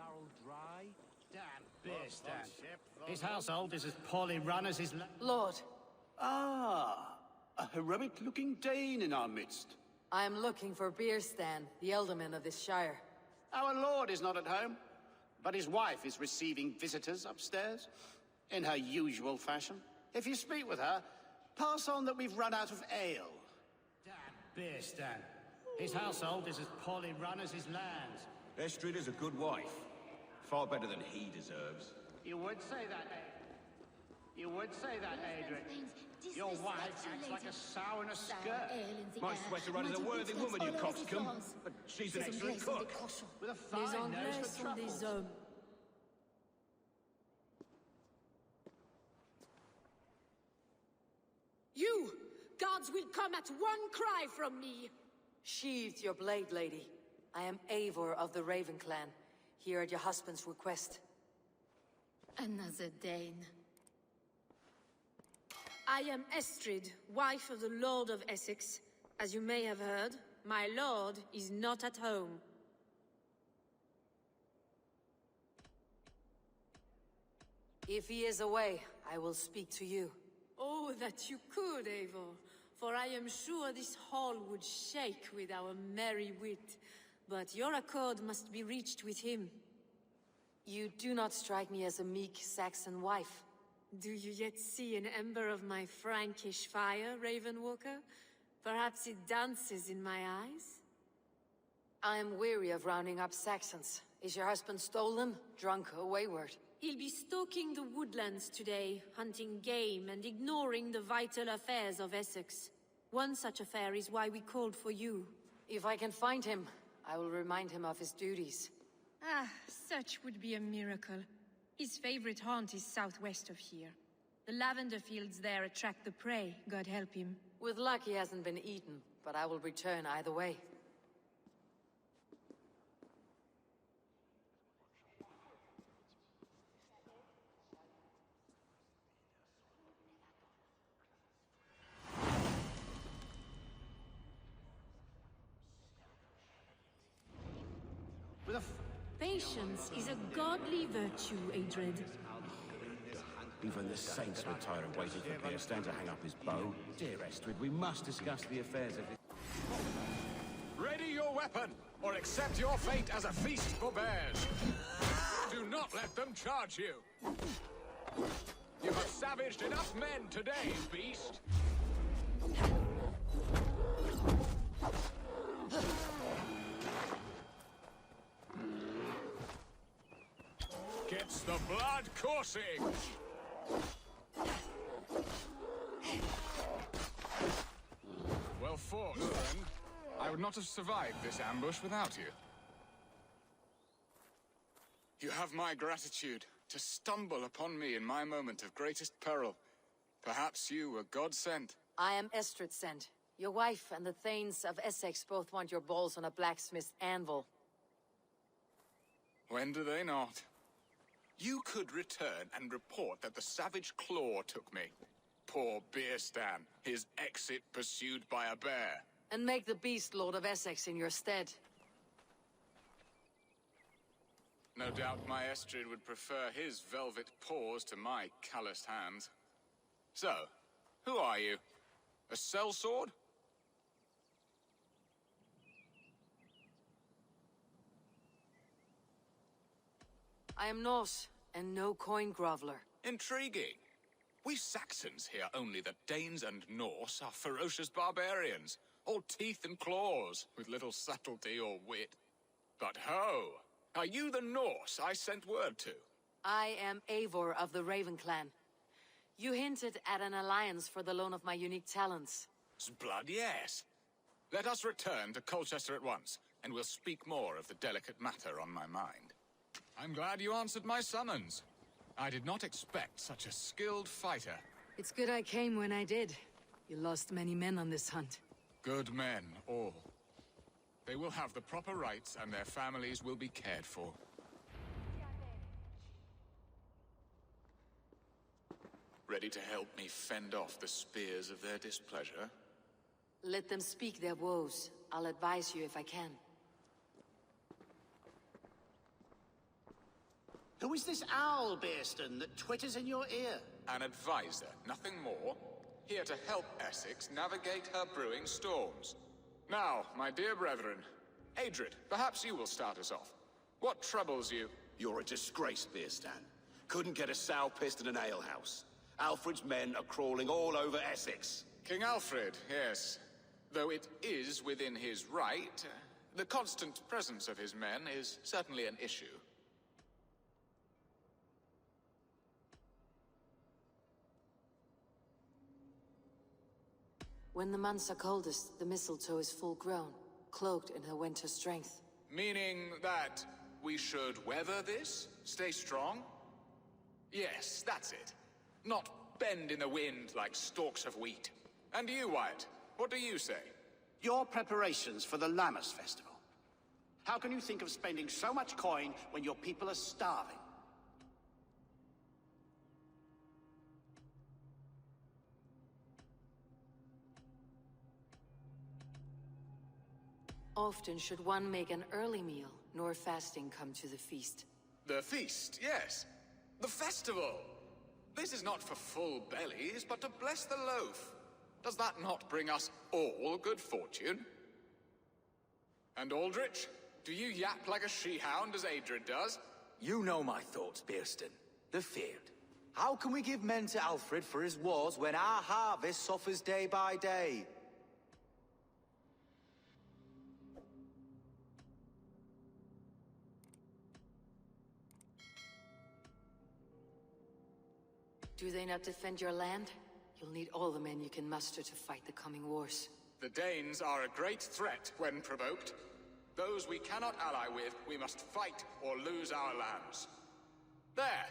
barrel dry. Damn Bierstan. His household is as poorly run as his... Lord, Ah, a heroic-looking Dane in our midst. I am looking for Bierstan, the alderman of this shire. Our lord is not at home, but his wife is receiving visitors upstairs, in her usual fashion. If you speak with her, pass on that we've run out of ale. Damn Bierstan. His household is as poorly run as his lands. Estrid is a good wife. Far better than he deserves. You would say that, You would say that, Adric. Your wife acts like a sow in a skirt. My sweater run is a worthy woman, you coxcomb. But she's an excellent cook. With a Les fine nose Anglais for sont truffles. des hommes. You! Gods will come at one cry from me! Sheathe your blade, lady. I am Eivor of the Raven clan, here at your husband's request. Another Dane. I am Estrid, wife of the Lord of Essex. As you may have heard, my lord is not at home. If he is away, I will speak to you. Oh, that you could, Eivor. For I am sure this hall would shake with our merry wit. But your accord must be reached with him. You do not strike me as a meek Saxon wife. Do you yet see an ember of my Frankish fire, Ravenwalker? Perhaps it dances in my eyes? I am weary of rounding up Saxons. Is your husband stolen, drunk, or wayward? He'll be stalking the woodlands today, hunting game and ignoring the vital affairs of Essex. One such affair is why we called for you. If I can find him, I will remind him of his duties. Ah, such would be a miracle. His favorite haunt is southwest of here. The lavender fields there attract the prey, God help him. With luck, he hasn't been eaten, but I will return either way. With a Patience is a godly virtue, Adred. Even the saints were tired of waiting for Bierstan to hang up his bow. Dear Estrid, we must discuss the affairs of this... Ready your weapon, or accept your fate as a feast for bears. Do not let them charge you. You have savaged enough men today, beast. Gets the blood coursing. Well fought, friend. I would not have survived this ambush without you. You have my gratitude to stumble upon me in my moment of greatest peril. Perhaps you were God-sent. I am Estrid sent. Your wife and the Thanes of Essex both want your balls on a blacksmith's anvil. When do they not? You could return and report that the savage claw took me. Poor Bierstan, his exit pursued by a bear. And make the beast Lord of Essex in your stead. No doubt my Estrid would prefer his velvet paws to my calloused hands. So, who are you? A sellsword? I am Norse, and no coin groveler. Intriguing. We Saxons hear only that Danes and Norse are ferocious barbarians, all teeth and claws, with little subtlety or wit. But ho! Are you the Norse I sent word to? I am Eivor of the Raven clan. You hinted at an alliance for the loan of my unique talents. Blood, yes. Let us return to Colchester at once, and we'll speak more of the delicate matter on my mind. I'm glad you answered my summons. I did not expect such a skilled fighter. It's good I came when I did. You lost many men on this hunt. Good men, all. They will have the proper rights, and their families will be cared for. Ready to help me fend off the spears of their displeasure? Let them speak their woes. I'll advise you if I can. Who is this owl, Beerston, that twitters in your ear? An advisor, nothing more. Here to help Essex navigate her brewing storms. Now, my dear brethren, Adrid, perhaps you will start us off. What troubles you? You're a disgrace, Beerstan. Couldn't get a sow pissed in an alehouse. Alfred's men are crawling all over Essex. King Alfred, yes. Though it is within his right, the constant presence of his men is certainly an issue. When the months are coldest, the mistletoe is full grown, cloaked in her winter strength. Meaning that we should weather this? Stay strong? Yes, that's it. Not bend in the wind like stalks of wheat. And you, Wyatt, what do you say? Your preparations for the Lammas festival. How can you think of spending so much coin when your people are starving? Often should one make an early meal, nor fasting come to the feast. The feast, yes. The festival! This is not for full bellies, but to bless the loaf. Does that not bring us all good fortune? And Aldrich, do you yap like a she-hound as Adrid does? You know my thoughts, Beerston. The feared. How can we give men to Alfred for his wars when our harvest suffers day by day? Do they not defend your land? You'll need all the men you can muster to fight the coming wars. The Danes are a great threat when provoked. Those we cannot ally with, we must fight or lose our lands. There!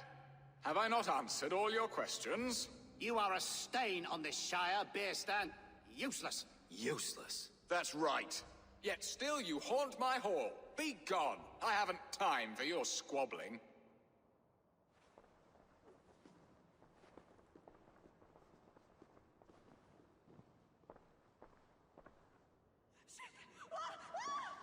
Have I not answered all your questions? You are a stain on this shire, Beerstan. Useless. Useless. That's right. Yet still you haunt my hall. Be gone! I haven't time for your squabbling.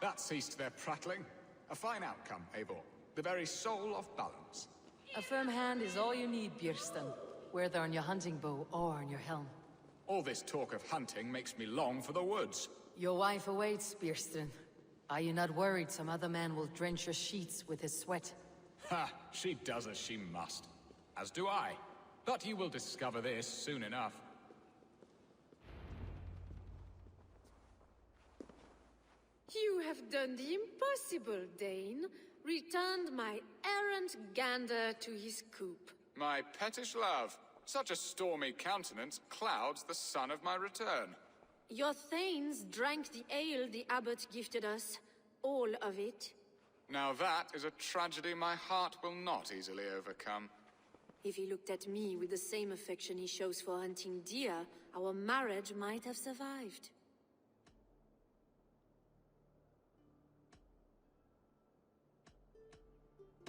That ceased their prattling. A fine outcome, Eivor. The very soul of balance. A firm hand is all you need, Bîrstan, whether on your hunting bow or on your helm. All this talk of hunting makes me long for the woods. Your wife awaits, Bîrstan. Are you not worried some other man will drench your sheets with his sweat? Ha! She does as she must. As do I. But you will discover this soon enough. You have done the impossible, Dane. Returned my errant gander to his coop. My pettish love. Such a stormy countenance clouds the sun of my return. Your thanes drank the ale the abbot gifted us. All of it. Now that is a tragedy my heart will not easily overcome. If he looked at me with the same affection he shows for hunting deer, our marriage might have survived.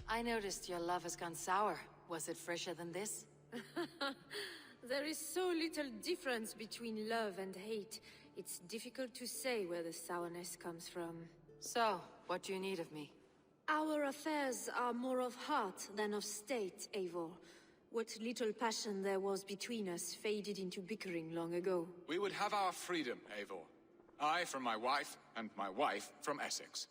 I noticed your love has gone sour. Was it fresher than this? There is so little difference between love and hate. It's difficult to say where the sourness comes from. So, what do you need of me? Our affairs are more of heart than of state, Eivor. What little passion there was between us faded into bickering long ago. We would have our freedom, Eivor. I from my wife, and my wife from Essex.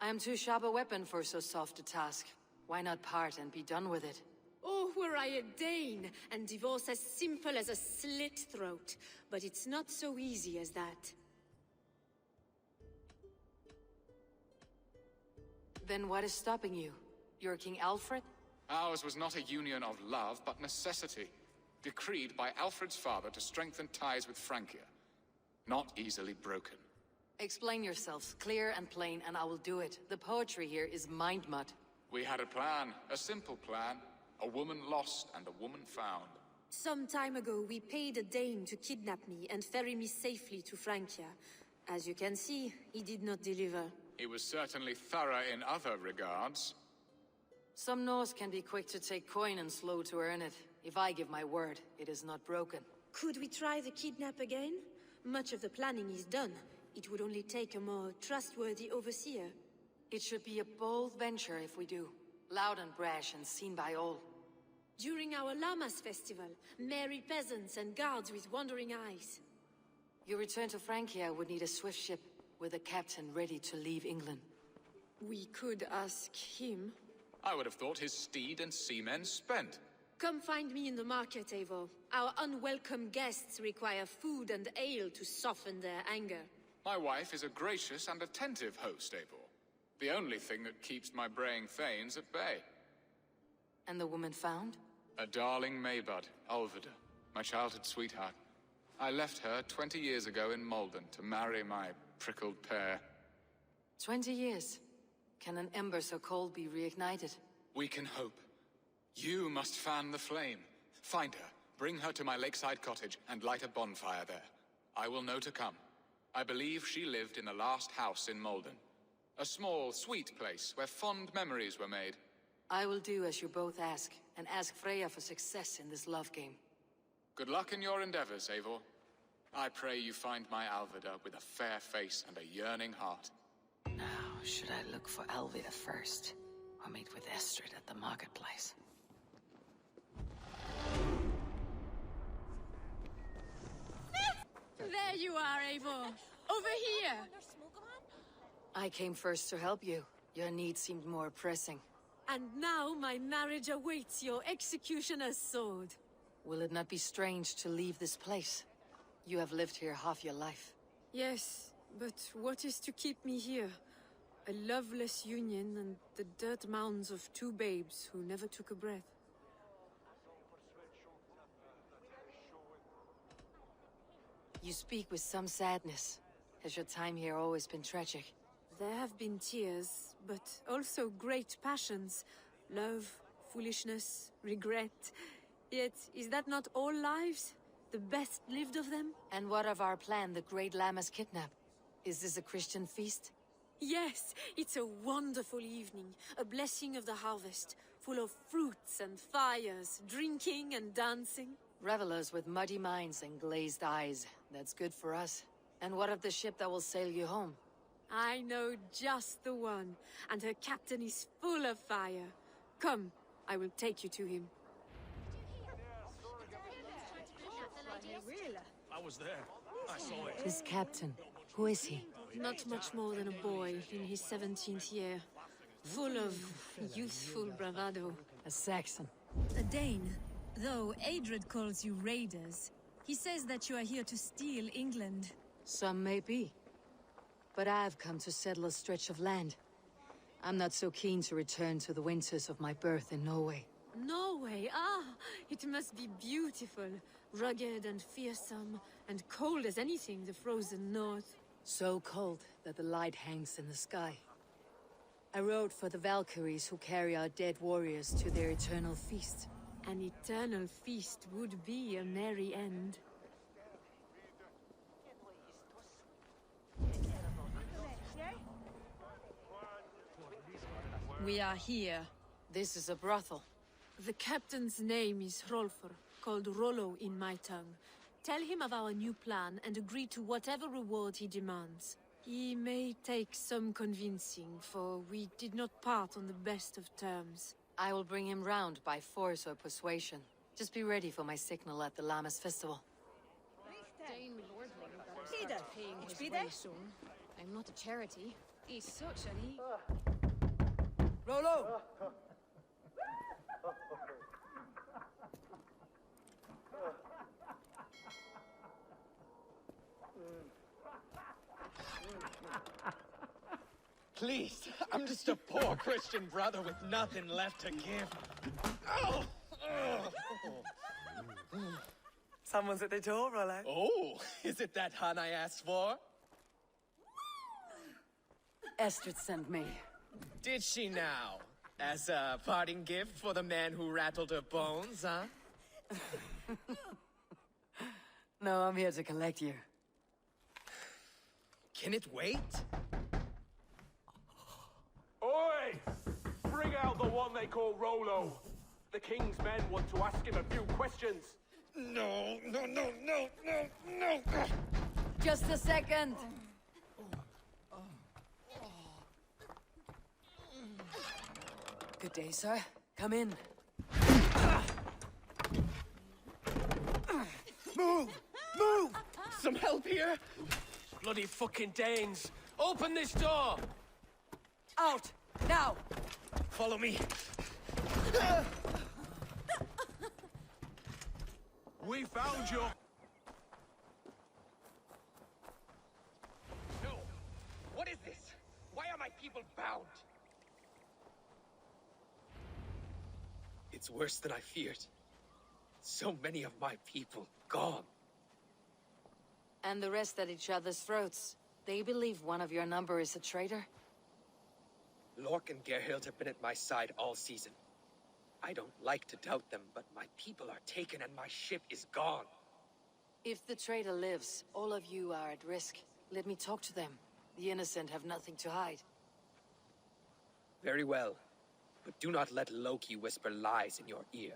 I am too sharp a weapon for so soft a task. Why not part and be done with it? Oh, were I a Dane, and divorce as simple as a slit throat. But it's not so easy as that. Then what is stopping you? You're King Alfred? Ours was not a union of love, but necessity. Decreed by Alfred's father to strengthen ties with Francia. Not easily broken. Explain yourselves, clear and plain, and I will do it. The poetry here is mind mud. We had a plan, a simple plan. A woman lost and a woman found. Some time ago, we paid a Dane to kidnap me and ferry me safely to Francia. As you can see, he did not deliver. He was certainly thorough in other regards. Some Norse can be quick to take coin and slow to earn it. If I give my word, it is not broken. Could we try the kidnap again? Much of the planning is done. It would only take a more trustworthy overseer. It should be a bold venture if we do. Loud and brash and seen by all. During our Llamas festival, merry peasants and guards with wandering eyes. Your return to Francia would need a swift ship with a captain ready to leave England. We could ask him. I would have thought his steed and seamen spent. Come find me in the market, Eivor. Our unwelcome guests require food and ale to soften their anger. My wife is a gracious and attentive host, Eivor. The only thing that keeps my braying thanes at bay. And the woman found? A darling Maybud, Ulvida, my childhood sweetheart. I left her 20 years ago in Malden to marry my prickled pear. 20 years. Can an ember so cold be reignited? We can hope. You must fan the flame. Find her, bring her to my lakeside cottage, and light a bonfire there. I will know to come. I believe she lived in the last house in Malden. A small, sweet place where fond memories were made. I will do as you both ask, and ask Freya for success in this love game. Good luck in your endeavors, Eivor. I pray you find my Alvida with a fair face and a yearning heart. Now, should I look for Alvida first, or meet with Estrid at the marketplace? There you are, Eivor. Over here. I came first to help you. Your need seemed more pressing. And now my marriage awaits your executioner's sword. Will it not be strange to leave this place? You have lived here half your life. Yes, but what is to keep me here? A loveless union and the dirt mounds of two babes who never took a breath. You speak with some sadness. Has your time here always been tragic? There have been tears, but also great passions. Love, foolishness, regret. Yet, is that not all lives? The best lived of them? And what of our plan, the Great Llamas kidnap? Is this a Christian feast? Yes, it's a wonderful evening. A blessing of the harvest, full of fruits and fires, drinking and dancing. Revelers with muddy minds and glazed eyes. That's good for us. And what of the ship that will sail you home? I know just the one, and her captain is full of fire. Come, I will take you to him. I was there. I saw it. This captain, who is he? Not much more than a boy in his 17th year. Full of youthful bravado. A Saxon. A Dane. Though Adred calls you raiders, he says that you are here to steal England. Some may be. But I've come to settle a stretch of land. I'm not so keen to return to the winters of my birth in Norway. Norway, it must be beautiful. Rugged and fearsome, and cold as anything the frozen north. So cold that the light hangs in the sky. I rode for the Valkyries who carry our dead warriors to their eternal feast. An eternal feast would be a merry end. We are here. This is a brothel. The captain's name is Hrolfr, called Rollo in my tongue. Tell him of our new plan and agree to whatever reward he demands. He may take some convincing, for we did not part on the best of terms. I will bring him round by force or persuasion. Just be ready for my signal at the Llamas festival. I'm not a charity. He's such an Rollo! Please, I'm just a poor Christian brother with nothing left to give. Oh! Someone's at the door, Rollo. Oh, is it that hun I asked for? Estrid sent me. Did she now? As a parting gift for the man who rattled her bones, huh? No, I'm here to collect you. Can it wait? Oi! Bring out the one they call Rollo. The king's men want to ask him a few questions. No. Just a second. Good day, sir. Come in. Move! Move! Some help here? Bloody fucking Danes! Open this door! Out! Now! Follow me. We found you. No! What is this? Why are my people bound? It's worse than I feared. So many of my people gone. And the rest at each other's throats. They believe one of your number is a traitor? Lork and Gerhild have been at my side all season. I don't like to doubt them, but my people are taken and my ship is gone. If the traitor lives, all of you are at risk. Let me talk to them. The innocent have nothing to hide. Very well. But do not let Loki whisper lies in your ear.